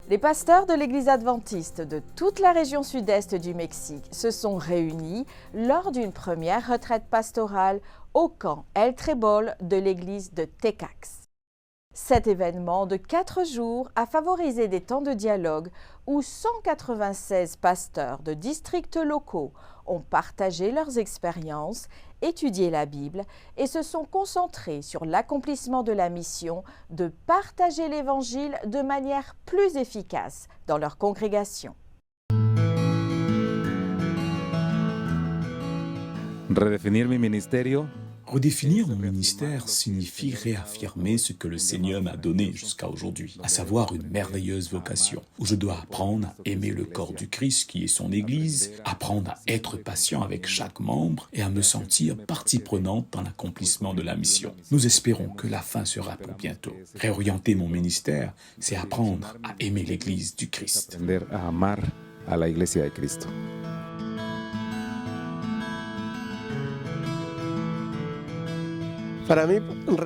Les pasteurs de l'Église adventiste de toute la région sud-est du Mexique se sont réunis lors d'une première retraite pastorale au camp El Trébol de l'Église de Tecax. Cet événement de 4 jours a favorisé des temps de dialogue où 196 pasteurs de districts locaux ont partagé leurs expériences, étudié la Bible et se sont concentrés sur l'accomplissement de la mission de partager l'Évangile de manière plus efficace dans leur congrégation. Redefinir mi ministerio. Redéfinir mon ministère signifie réaffirmer ce que le Seigneur m'a donné jusqu'à aujourd'hui, à savoir une merveilleuse vocation, où je dois apprendre à aimer le corps du Christ qui est son Église, apprendre à être patient avec chaque membre et à me sentir partie prenante dans l'accomplissement de la mission. Nous espérons que la fin sera pour bientôt. Réorienter mon ministère, c'est apprendre à aimer l'Église du Christ. Aprender a amar a la Iglesia de Cristo.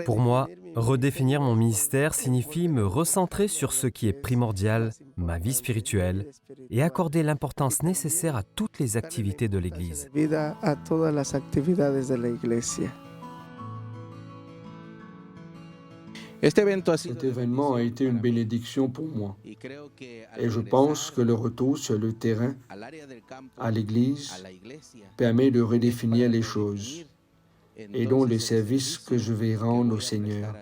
Pour moi, redéfinir mon ministère signifie me recentrer sur ce qui est primordial, ma vie spirituelle, et accorder l'importance nécessaire à toutes les activités de l'Église. Cet événement a été une bénédiction pour moi. Et je pense que le retour sur le terrain, à l'Église, permet de redéfinir les choses et dont le service que je vais rendre au Seigneur.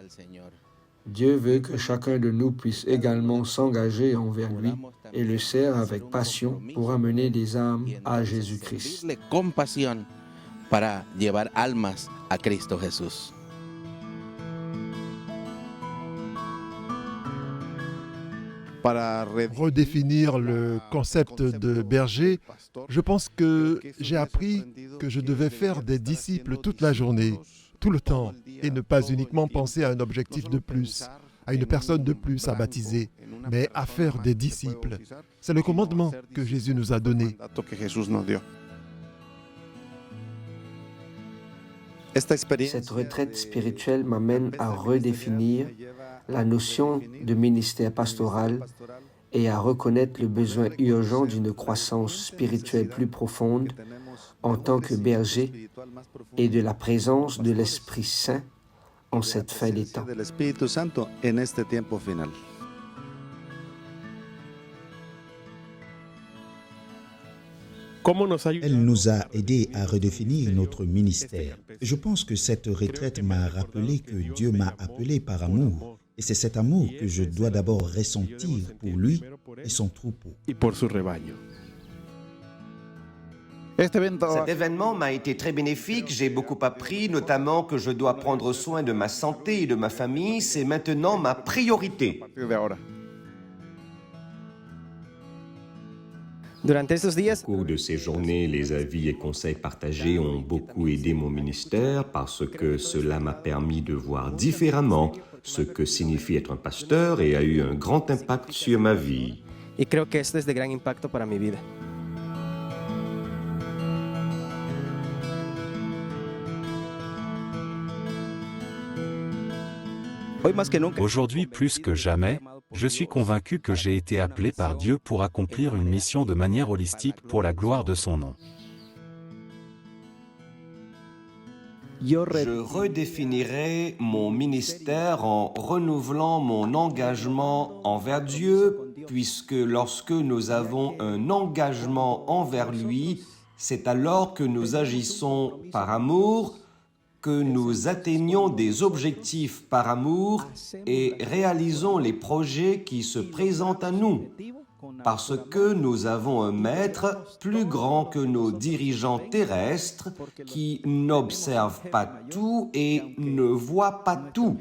Dieu veut que chacun de nous puisse également s'engager envers lui et le sert avec passion pour amener des âmes à Jésus-Christ. Para llevar almas a Cristo Jesús. Redéfinir le concept de berger, je pense que j'ai appris que je devais faire des disciples toute la journée, tout le temps, et ne pas uniquement penser à un objectif de plus, à une personne de plus à baptiser, mais à faire des disciples. C'est le commandement que Jésus nous a donné. Cette retraite spirituelle m'amène à redéfinir la notion de ministère pastoral et à reconnaître le besoin urgent d'une croissance spirituelle plus profonde en tant que berger et de la présence de l'Esprit Saint en cette fin des temps. Elle nous a aidés à redéfinir notre ministère. Je pense que cette retraite m'a rappelé que Dieu m'a appelé par amour. Et c'est cet amour que je dois d'abord ressentir pour lui et son troupeau. Cet événement m'a été très bénéfique, j'ai beaucoup appris, notamment que je dois prendre soin de ma santé et de ma famille, c'est maintenant ma priorité. Au cours de ces journées, les avis et conseils partagés ont beaucoup aidé mon ministère parce que cela m'a permis de voir différemment ce que signifie être un pasteur et a eu un grand impact sur ma vie. Aujourd'hui, plus que jamais, je suis convaincu que j'ai été appelé par Dieu pour accomplir une mission de manière holistique pour la gloire de son nom. Je redéfinirai mon ministère en renouvelant mon engagement envers Dieu, puisque lorsque nous avons un engagement envers lui, c'est alors que nous agissons par amour, que nous atteignons des objectifs par amour et réalisons les projets qui se présentent à nous, parce que nous avons un maître plus grand que nos dirigeants terrestres qui n'observe pas tout et ne voit pas tout.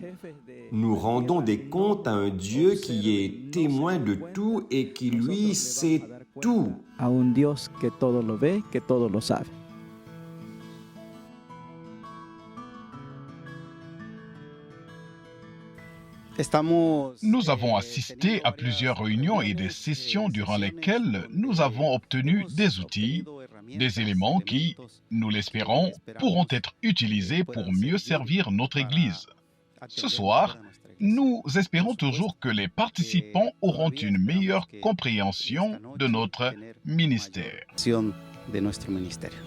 Nous rendons des comptes à un Dieu qui est témoin de tout et qui, lui, sait tout. A un Dios que todo lo ve, que todo lo sabe. Nous avons assisté à plusieurs réunions et des sessions durant lesquelles nous avons obtenu des outils, des éléments qui, nous l'espérons, pourront être utilisés pour mieux servir notre Église. Ce soir, Nous espérons toujours que les participants auront une meilleure compréhension de notre ministère. De nuestro ministerio.